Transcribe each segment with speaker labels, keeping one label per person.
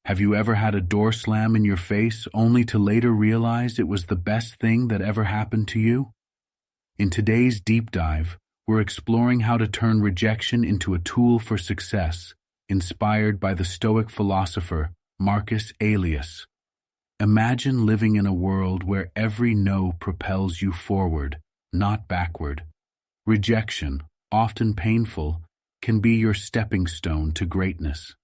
Speaker 1: Have you ever had a door slam in your face only to later realize it was the best thing that ever happened to you? In today's deep dive, we're exploring how to turn rejection into a tool for success, inspired by the Stoic philosopher Marcus Aurelius. Imagine living in a world where every no propels you forward, not backward. Rejection, often painful, can be your stepping stone to greatness.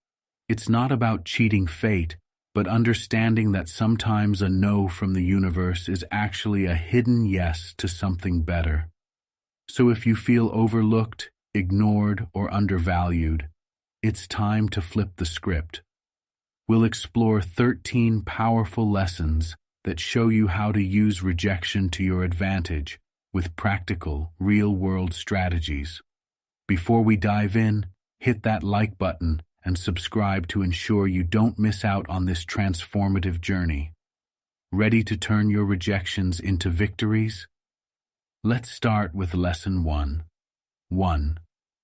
Speaker 1: It's not about cheating fate, but understanding that sometimes a no from the universe is actually a hidden yes to something better. So if you feel overlooked, ignored, or undervalued, it's time to flip the script. We'll explore 13 powerful lessons that show you how to use rejection to your advantage with practical, real-world strategies. Before we dive in, hit that like button and subscribe to ensure you don't miss out on this transformative journey. Ready to turn your rejections into victories? Let's start with Lesson 1. 1.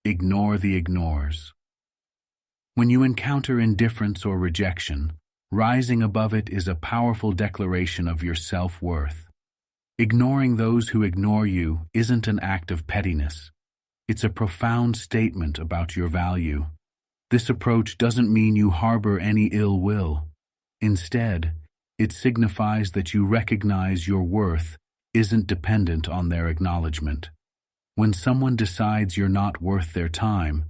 Speaker 1: Ignore the ignores. When you encounter indifference or rejection, rising above it is a powerful declaration of your self-worth. Ignoring those who ignore you isn't an act of pettiness. It's a profound statement about your value. This approach doesn't mean you harbor any ill will. Instead, it signifies that you recognize your worth isn't dependent on their acknowledgement. When someone decides you're not worth their time,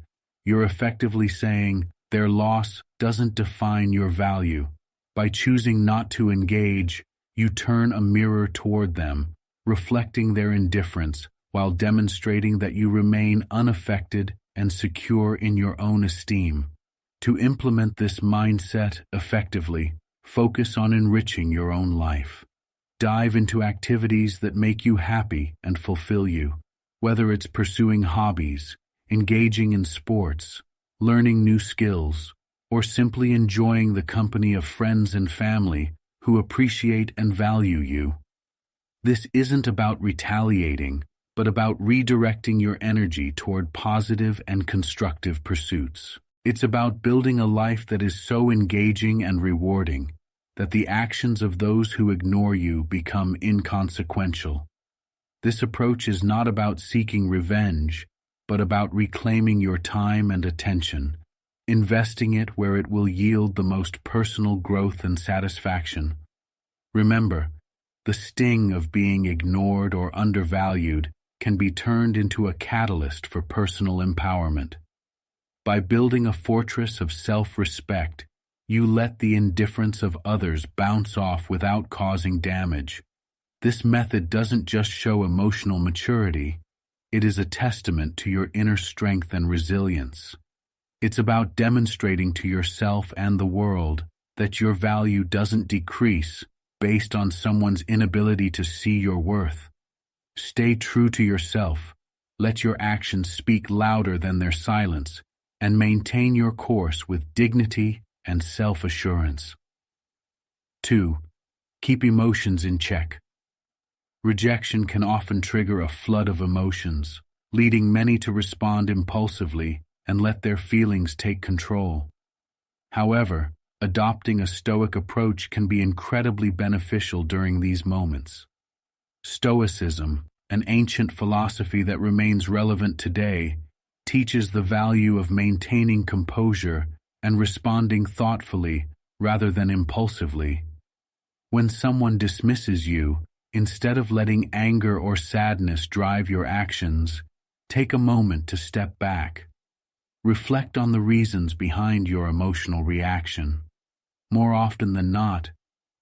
Speaker 1: you're effectively saying their loss doesn't define your value. By choosing not to engage, you turn a mirror toward them, reflecting their indifference while demonstrating that you remain unaffected and secure in your own esteem. To implement this mindset effectively, focus on enriching your own life. Dive into activities that make you happy and fulfill you, whether it's pursuing hobbies, engaging in sports, learning new skills, or simply enjoying the company of friends and family who appreciate and value you. This isn't about retaliating, but about redirecting your energy toward positive and constructive pursuits. It's about building a life that is so engaging and rewarding that the actions of those who ignore you become inconsequential. This approach is not about seeking revenge, but about reclaiming your time and attention, investing it where it will yield the most personal growth and satisfaction. Remember, the sting of being ignored or undervalued can be turned into a catalyst for personal empowerment. By building a fortress of self-respect, you let the indifference of others bounce off without causing damage. This method doesn't just show emotional maturity, it is a testament to your inner strength and resilience. It's about demonstrating to yourself and the world that your value doesn't decrease based on someone's inability to see your worth. Stay true to yourself, let your actions speak louder than their silence, and maintain your course with dignity and self-assurance. 2. Keep emotions in check. Rejection can often trigger a flood of emotions, leading many to respond impulsively and let their feelings take control. However, adopting a Stoic approach can be incredibly beneficial during these moments. Stoicism, an ancient philosophy that remains relevant today, teaches the value of maintaining composure and responding thoughtfully rather than impulsively. When someone dismisses you, instead of letting anger or sadness drive your actions, take a moment to step back. Reflect on the reasons behind your emotional reaction. More often than not,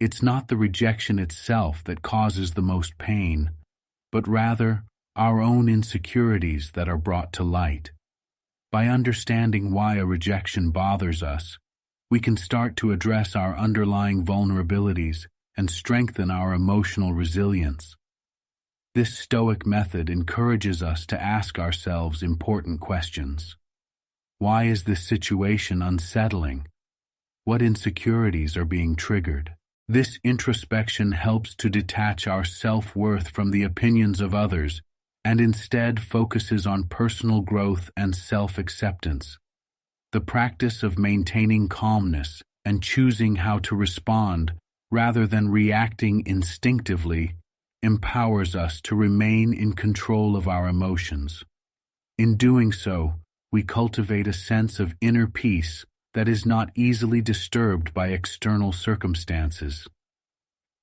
Speaker 1: it's not the rejection itself that causes the most pain, but rather our own insecurities that are brought to light. By understanding why a rejection bothers us, we can start to address our underlying vulnerabilities and strengthen our emotional resilience. This Stoic method encourages us to ask ourselves important questions. Why is this situation unsettling? What insecurities are being triggered? This introspection helps to detach our self-worth from the opinions of others and instead focuses on personal growth and self-acceptance. The practice of maintaining calmness and choosing how to respond rather than reacting instinctively empowers us to remain in control of our emotions. In doing so, we cultivate a sense of inner peace that is not easily disturbed by external circumstances.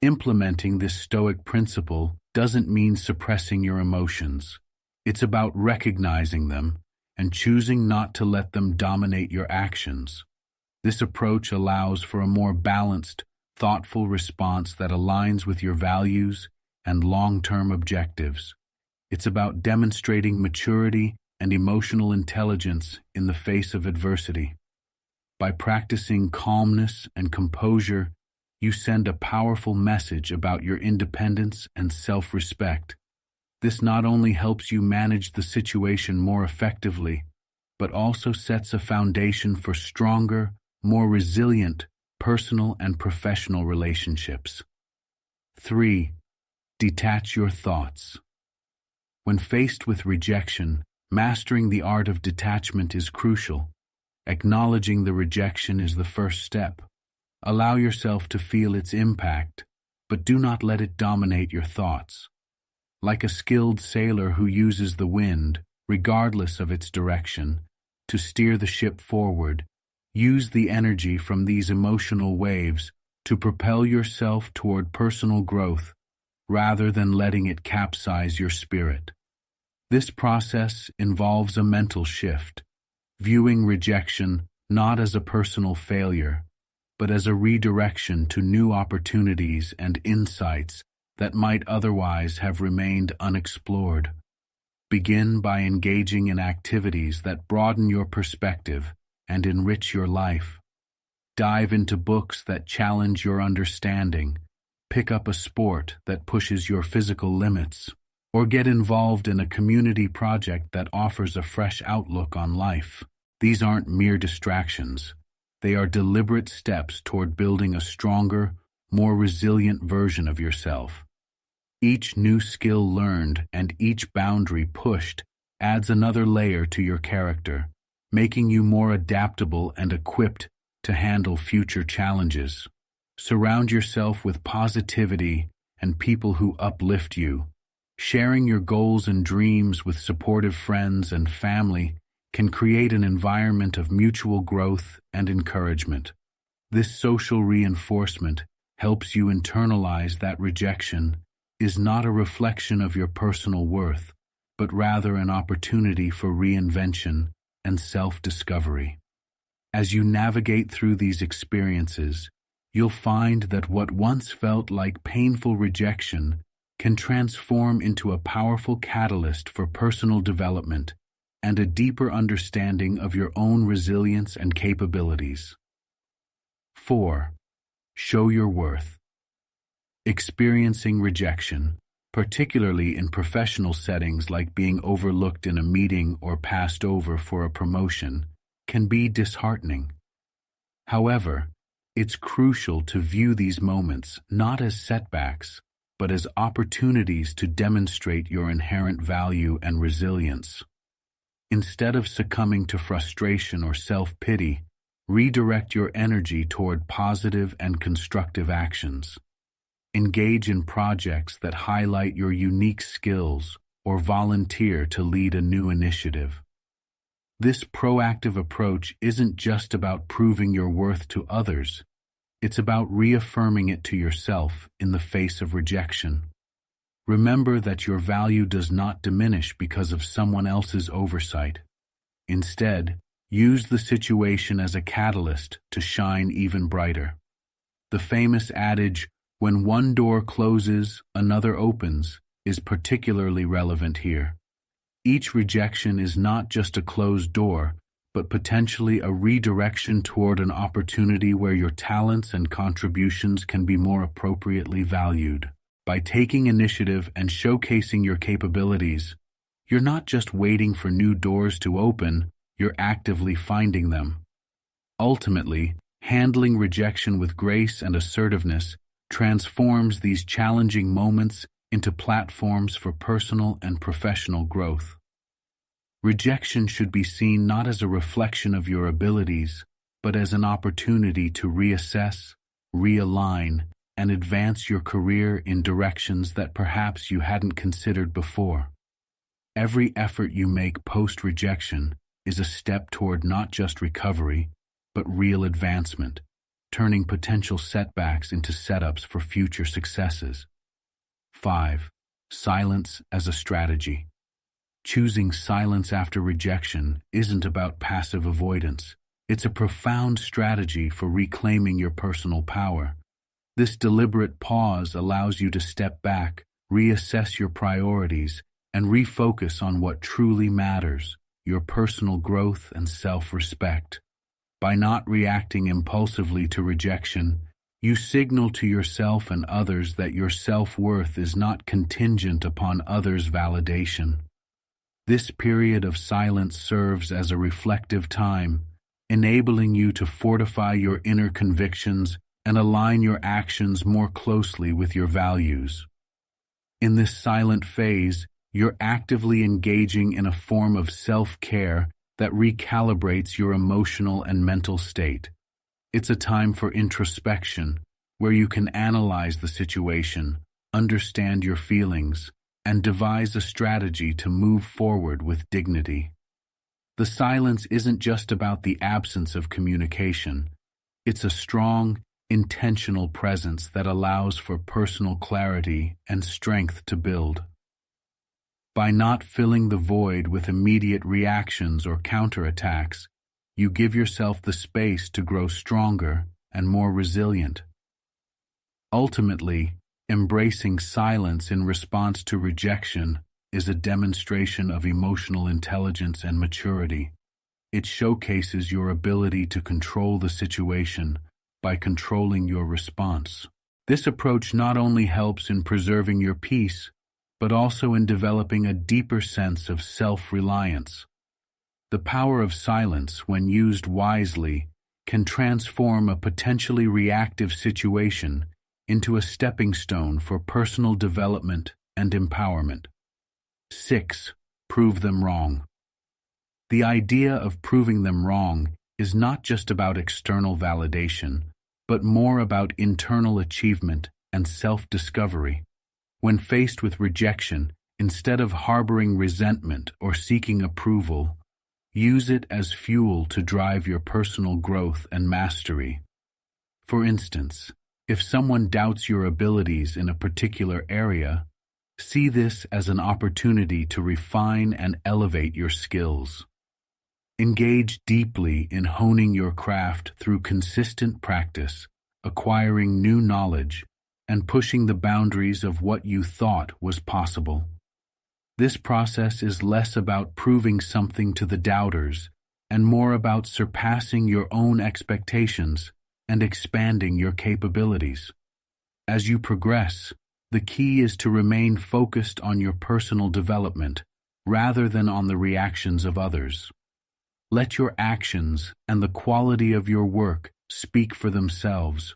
Speaker 1: Implementing this Stoic principle doesn't mean suppressing your emotions. It's about recognizing them and choosing not to let them dominate your actions. This approach allows for a more balanced, thoughtful response that aligns with your values and long-term objectives. It's about demonstrating maturity and emotional intelligence in the face of adversity. By practicing calmness and composure, you send a powerful message about your independence and self-respect. This not only helps you manage the situation more effectively, but also sets a foundation for stronger, more resilient personal and professional relationships. 3. Detach your thoughts. When faced with rejection, mastering the art of detachment is crucial. Acknowledging the rejection is the first step. Allow yourself to feel its impact, but do not let it dominate your thoughts. Like a skilled sailor who uses the wind, regardless of its direction, to steer the ship forward, use the energy from these emotional waves to propel yourself toward personal growth rather than letting it capsize your spirit. This process involves a mental shift, viewing rejection not as a personal failure, but as a redirection to new opportunities and insights that might otherwise have remained unexplored. Begin by engaging in activities that broaden your perspective and enrich your life. Dive into books that challenge your understanding, pick up a sport that pushes your physical limits, or get involved in a community project that offers a fresh outlook on life. These aren't mere distractions. They are deliberate steps toward building a stronger, more resilient version of yourself. Each new skill learned and each boundary pushed adds another layer to your character, making you more adaptable and equipped to handle future challenges. Surround yourself with positivity and people who uplift you. Sharing your goals and dreams with supportive friends and family can create an environment of mutual growth and encouragement. This social reinforcement helps you internalize that rejection is not a reflection of your personal worth, but rather an opportunity for reinvention and self-discovery. As you navigate through these experiences, you'll find that what once felt like painful rejection can transform into a powerful catalyst for personal development and a deeper understanding of your own resilience and capabilities. 4. Show your worth. Experiencing rejection, particularly in professional settings like being overlooked in a meeting or passed over for a promotion, can be disheartening. However, it's crucial to view these moments not as setbacks, but as opportunities to demonstrate your inherent value and resilience. Instead of succumbing to frustration or self-pity, redirect your energy toward positive and constructive actions. Engage in projects that highlight your unique skills or volunteer to lead a new initiative. This proactive approach isn't just about proving your worth to others, it's about reaffirming it to yourself in the face of rejection. Remember that your value does not diminish because of someone else's oversight. Instead, use the situation as a catalyst to shine even brighter. The famous adage, "When one door closes, another opens," is particularly relevant here. Each rejection is not just a closed door, but potentially a redirection toward an opportunity where your talents and contributions can be more appropriately valued. By taking initiative and showcasing your capabilities, you're not just waiting for new doors to open, you're actively finding them. Ultimately, handling rejection with grace and assertiveness transforms these challenging moments into platforms for personal and professional growth. Rejection should be seen not as a reflection of your abilities, but as an opportunity to reassess, realign, and advance your career in directions that perhaps you hadn't considered before. Every effort you make post-rejection is a step toward not just recovery, but real advancement, turning potential setbacks into setups for future successes. 5. Silence as a strategy. Choosing silence after rejection isn't about passive avoidance. It's a profound strategy for reclaiming your personal power. This deliberate pause allows you to step back, reassess your priorities, and refocus on what truly matters, your personal growth and self-respect. By not reacting impulsively to rejection, you signal to yourself and others that your self-worth is not contingent upon others' validation. This period of silence serves as a reflective time, enabling you to fortify your inner convictions and align your actions more closely with your values. In this silent phase, you're actively engaging in a form of self-care that recalibrates your emotional and mental state. It's a time for introspection, where you can analyze the situation, understand your feelings, and devise a strategy to move forward with dignity. The silence isn't just about the absence of communication. It's a strong, intentional presence that allows for personal clarity and strength to build. By not filling the void with immediate reactions or counterattacks, you give yourself the space to grow stronger and more resilient. Ultimately, embracing silence in response to rejection is a demonstration of emotional intelligence and maturity. It showcases your ability to control the situation by controlling your response. This approach not only helps in preserving your peace, but also in developing a deeper sense of self-reliance. The power of silence, when used wisely, can transform a potentially reactive situation into a stepping stone for personal development and empowerment. 6. Prove them wrong. The idea of proving them wrong is not just about external validation, but more about internal achievement and self-discovery. When faced with rejection, instead of harboring resentment or seeking approval, use it as fuel to drive your personal growth and mastery. For instance, if someone doubts your abilities in a particular area, see this as an opportunity to refine and elevate your skills. Engage deeply in honing your craft through consistent practice, acquiring new knowledge, and pushing the boundaries of what you thought was possible. This process is less about proving something to the doubters and more about surpassing your own expectations and expanding your capabilities. As you progress, the key is to remain focused on your personal development rather than on the reactions of others. Let your actions and the quality of your work speak for themselves.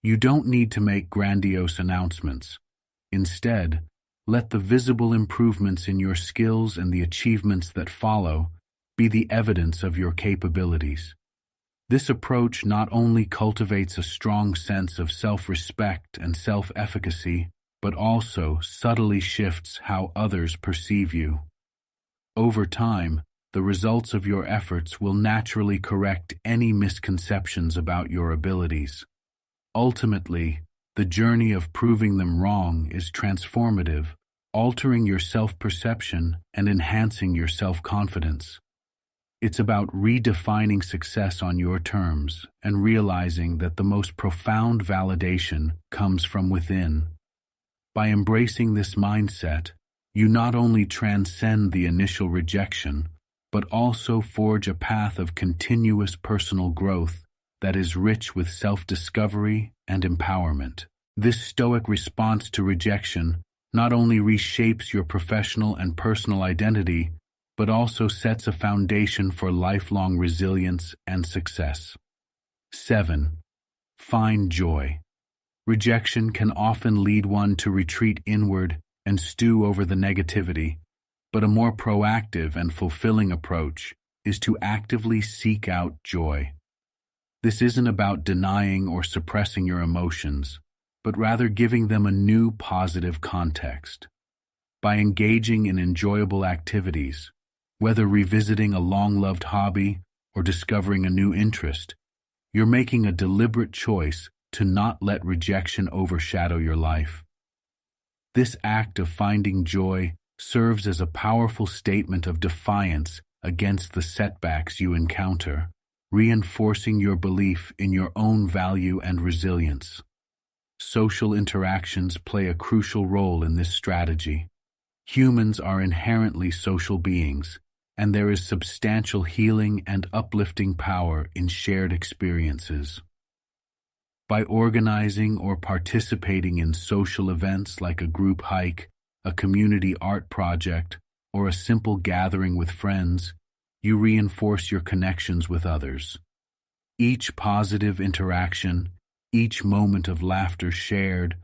Speaker 1: You don't need to make grandiose announcements. Instead, let the visible improvements in your skills and the achievements that follow be the evidence of your capabilities. This approach not only cultivates a strong sense of self-respect and self-efficacy, but also subtly shifts how others perceive you. Over time, the results of your efforts will naturally correct any misconceptions about your abilities. Ultimately, the journey of proving them wrong is transformative, altering your self-perception and enhancing your self-confidence. It's about redefining success on your terms and realizing that the most profound validation comes from within. By embracing this mindset, you not only transcend the initial rejection, but also forge a path of continuous personal growth that is rich with self-discovery and empowerment. This stoic response to rejection not only reshapes your professional and personal identity, but also sets a foundation for lifelong resilience and success. 7. Find joy. Rejection can often lead one to retreat inward and stew over the negativity, but a more proactive and fulfilling approach is to actively seek out joy. This isn't about denying or suppressing your emotions, but rather giving them a new positive context. By engaging in enjoyable activities, whether revisiting a long-loved hobby or discovering a new interest, you're making a deliberate choice to not let rejection overshadow your life. This act of finding joy serves as a powerful statement of defiance against the setbacks you encounter, reinforcing your belief in your own value and resilience. Social interactions play a crucial role in this strategy. Humans are inherently social beings, and there is substantial healing and uplifting power in shared experiences. By organizing or participating in social events like a group hike, a community art project, or a simple gathering with friends, you reinforce your connections with others. Each positive interaction, each moment of laughter shared,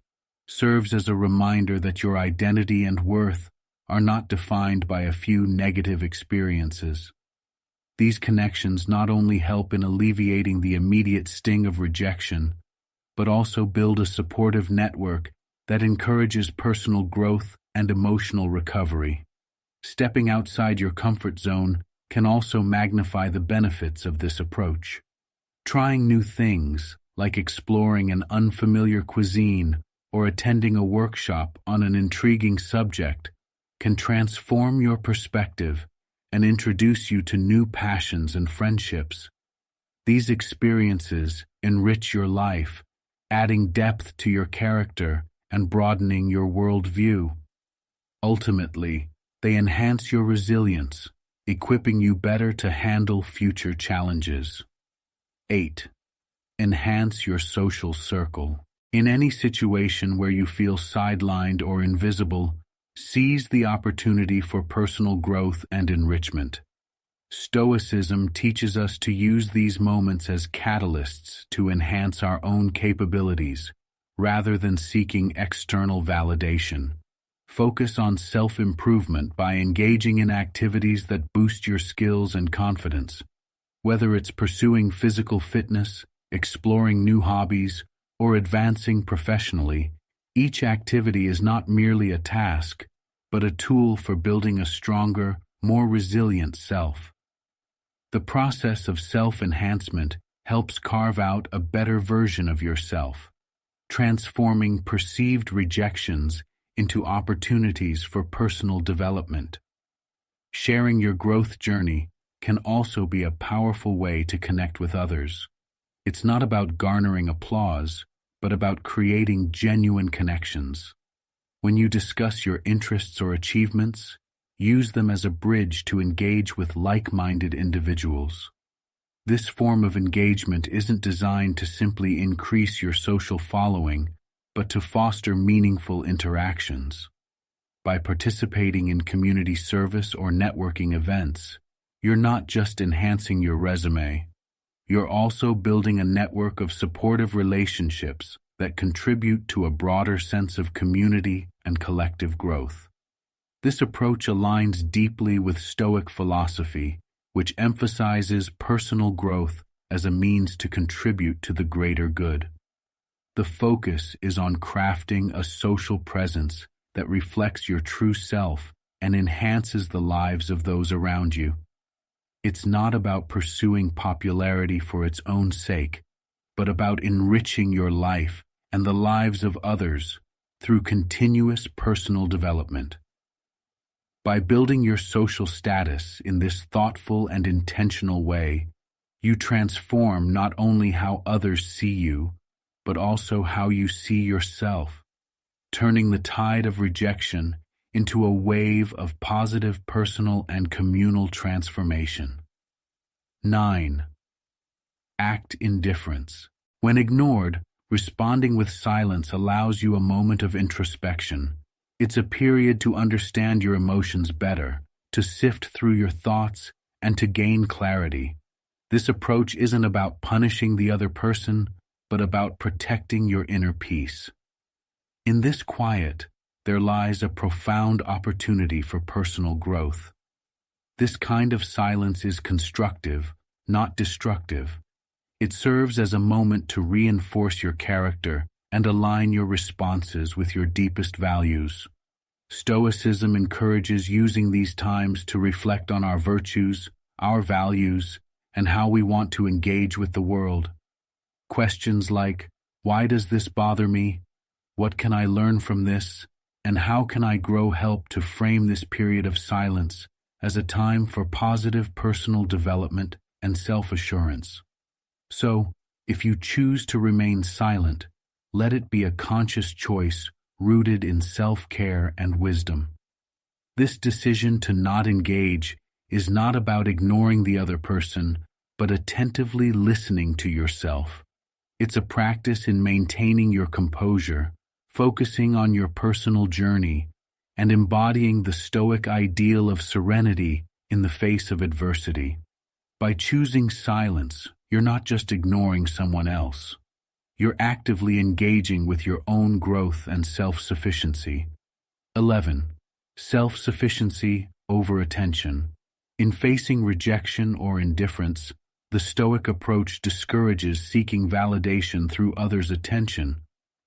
Speaker 1: serves as a reminder that your identity and worth are not defined by a few negative experiences. These connections not only help in alleviating the immediate sting of rejection, but also build a supportive network that encourages personal growth and emotional recovery. Stepping outside your comfort zone can also magnify the benefits of this approach. Trying new things, like exploring an unfamiliar cuisine or attending a workshop on an intriguing subject, can transform your perspective and introduce you to new passions and friendships. These experiences enrich your life, adding depth to your character and broadening your worldview. Ultimately, they enhance your resilience, equipping you better to handle future challenges. 8. Enhance your social circle. In any situation where you feel sidelined or invisible, seize the opportunity for personal growth and enrichment. Stoicism teaches us to use these moments as catalysts to enhance our own capabilities, rather than seeking external validation. Focus on self-improvement by engaging in activities that boost your skills and confidence. Whether it's pursuing physical fitness, exploring new hobbies, or advancing professionally, each activity is not merely a task, but a tool for building a stronger, more resilient self. The process of self-enhancement helps carve out a better version of yourself, transforming perceived rejections into opportunities for personal development. Sharing your growth journey can also be a powerful way to connect with others. It's not about garnering applause, but about creating genuine connections. When you discuss your interests or achievements, use them as a bridge to engage with like-minded individuals. This form of engagement isn't designed to simply increase your social following, but to foster meaningful interactions. By participating in community service or networking events, you're not just enhancing your resume, you're also building a network of supportive relationships that contribute to a broader sense of community and collective growth. This approach aligns deeply with Stoic philosophy, which emphasizes personal growth as a means to contribute to the greater good. The focus is on crafting a social presence that reflects your true self and enhances the lives of those around you. It's not about pursuing popularity for its own sake, but about enriching your life and the lives of others through continuous personal development. By building your social status in this thoughtful and intentional way, you transform not only how others see you, but also how you see yourself, turning the tide of rejection into a wave of positive personal and communal transformation. 9. Act indifference. When ignored, responding with silence allows you a moment of introspection. It's a period to understand your emotions better, to sift through your thoughts, and to gain clarity. This approach isn't about punishing the other person, but about protecting your inner peace. In this quiet, there lies a profound opportunity for personal growth. This kind of silence is constructive, not destructive. It serves as a moment to reinforce your character and align your responses with your deepest values. Stoicism encourages using these times to reflect on our virtues, our values, and how we want to engage with the world. Questions like, why does this bother me? What can I learn from this? And how can I grow help to frame this period of silence as a time for positive personal development and self-assurance. So, if you choose to remain silent, let it be a conscious choice rooted in self-care and wisdom. This decision to not engage is not about ignoring the other person, but attentively listening to yourself. It's a practice in maintaining your composure, focusing on your personal journey, and embodying the Stoic ideal of serenity in the face of adversity. By choosing silence, you're not just ignoring someone else. You're actively engaging with your own growth and self-sufficiency. 11. Self-sufficiency over attention. In facing rejection or indifference, the Stoic approach discourages seeking validation through others' attention.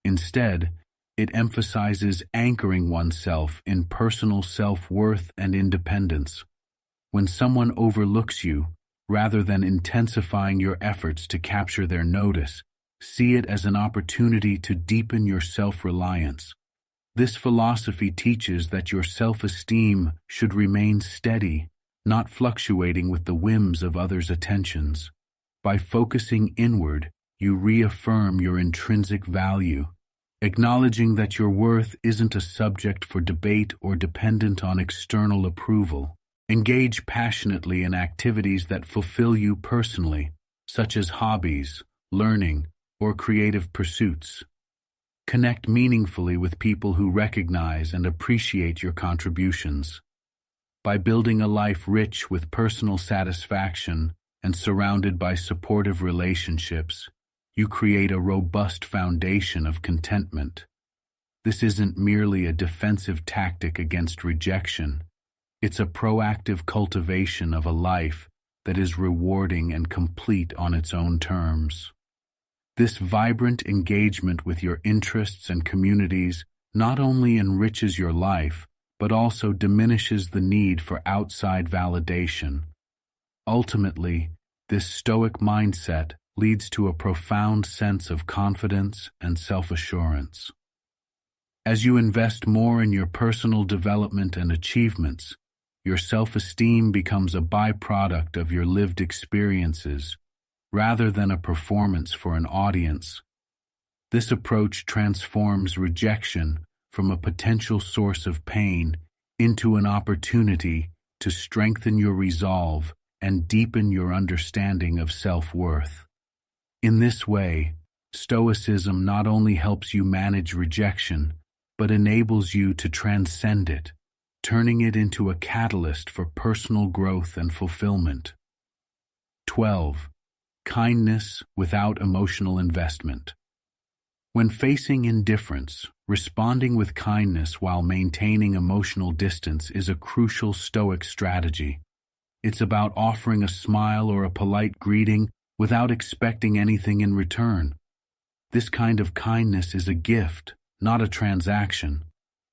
Speaker 1: Instead, it emphasizes anchoring oneself in personal self-worth and independence. When someone overlooks you, rather than intensifying your efforts to capture their notice, see it as an opportunity to deepen your self-reliance. This philosophy teaches that your self-esteem should remain steady, not fluctuating with the whims of others' attentions. By focusing inward, you reaffirm your intrinsic value, acknowledging that your worth isn't a subject for debate or dependent on external approval. Engage passionately in activities that fulfill you personally, such as hobbies, learning, or creative pursuits. Connect meaningfully with people who recognize and appreciate your contributions. By building a life rich with personal satisfaction and surrounded by supportive relationships, you create a robust foundation of contentment. This isn't merely a defensive tactic against rejection. It's a proactive cultivation of a life that is rewarding and complete on its own terms. This vibrant engagement with your interests and communities not only enriches your life, but also diminishes the need for outside validation. Ultimately, this Stoic mindset leads to a profound sense of confidence and self-assurance. As you invest more in your personal development and achievements, your self-esteem becomes a byproduct of your lived experiences, rather than a performance for an audience. This approach transforms rejection from a potential source of pain into an opportunity to strengthen your resolve and deepen your understanding of self-worth. In this way, Stoicism not only helps you manage rejection, but enables you to transcend it, turning it into a catalyst for personal growth and fulfillment. 12. Kindness without emotional investment. When facing indifference, responding with kindness while maintaining emotional distance is a crucial Stoic strategy. It's about offering a smile or a polite greeting without expecting anything in return. This kind of kindness is a gift, not a transaction.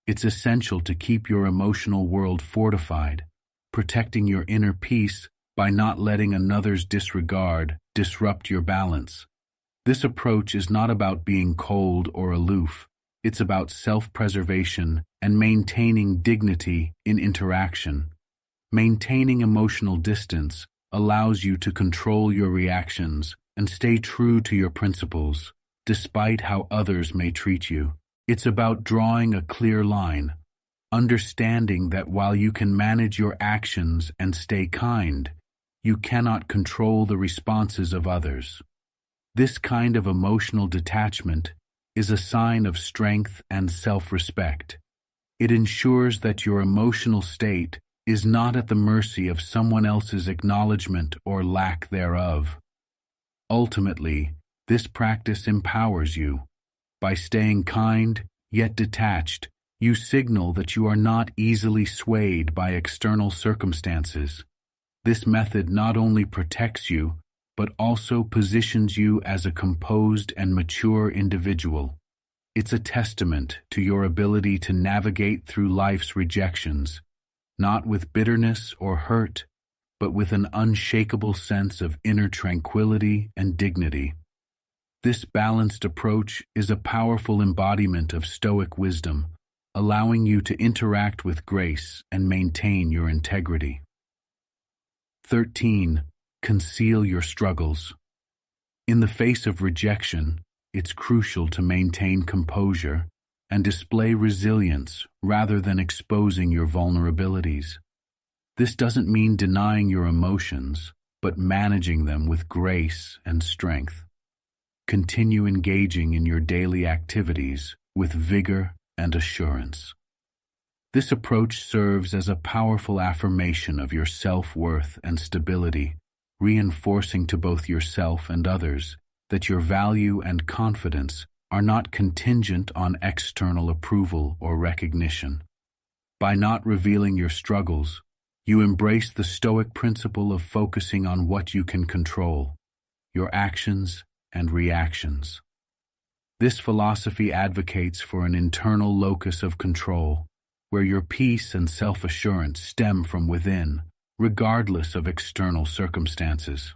Speaker 1: It's essential to keep your emotional world fortified, protecting your inner peace by not letting another's disregard disrupt your balance. This approach is not about being cold or aloof. It's about self-preservation and maintaining dignity in interaction. Maintaining emotional distance allows you to control your reactions and stay true to your principles, despite how others may treat you. It's about drawing a clear line, understanding that while you can manage your actions and stay kind, you cannot control the responses of others. This kind of emotional detachment is a sign of strength and self-respect. It ensures that your emotional state is not at the mercy of someone else's acknowledgement or lack thereof. Ultimately, this practice empowers you. By staying kind, yet detached, you signal that you are not easily swayed by external circumstances. This method not only protects you, but also positions you as a composed and mature individual. It's a testament to your ability to navigate through life's rejections, not with bitterness or hurt, but with an unshakable sense of inner tranquility and dignity. This balanced approach is a powerful embodiment of Stoic wisdom, allowing you to interact with grace and maintain your integrity. 13. Conceal your struggles. In the face of rejection, it's crucial to maintain composure and display resilience rather than exposing your vulnerabilities. This doesn't mean denying your emotions, but managing them with grace and strength. Continue engaging in your daily activities with vigor and assurance. This approach serves as a powerful affirmation of your self-worth and stability, reinforcing to both yourself and others that your value and confidence are not contingent on external approval or recognition. By not revealing your struggles, you embrace the Stoic principle of focusing on what you can control, your actions and reactions. This philosophy advocates for an internal locus of control, where your peace and self-assurance stem from within, regardless of external circumstances.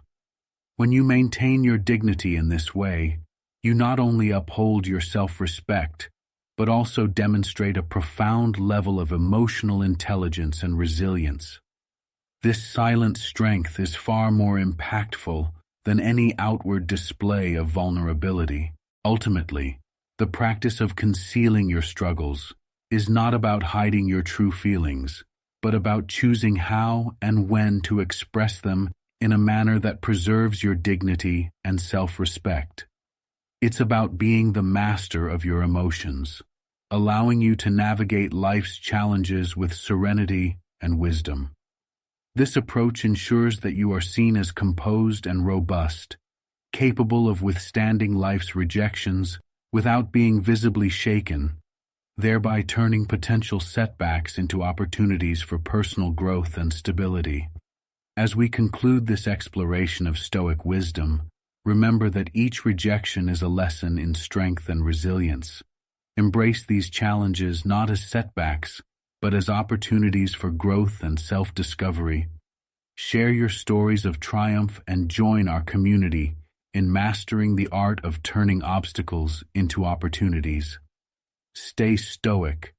Speaker 1: When you maintain your dignity in this way, you not only uphold your self-respect, but also demonstrate a profound level of emotional intelligence and resilience. This silent strength is far more impactful than any outward display of vulnerability. Ultimately, the practice of concealing your struggles is not about hiding your true feelings, but about choosing how and when to express them in a manner that preserves your dignity and self-respect. It's about being the master of your emotions, allowing you to navigate life's challenges with serenity and wisdom. This approach ensures that you are seen as composed and robust, capable of withstanding life's rejections without being visibly shaken, thereby turning potential setbacks into opportunities for personal growth and stability. As we conclude this exploration of Stoic wisdom, remember that each rejection is a lesson in strength and resilience. Embrace these challenges not as setbacks, but as opportunities for growth and self-discovery. Share your stories of triumph and join our community in mastering the art of turning obstacles into opportunities. Stay stoic,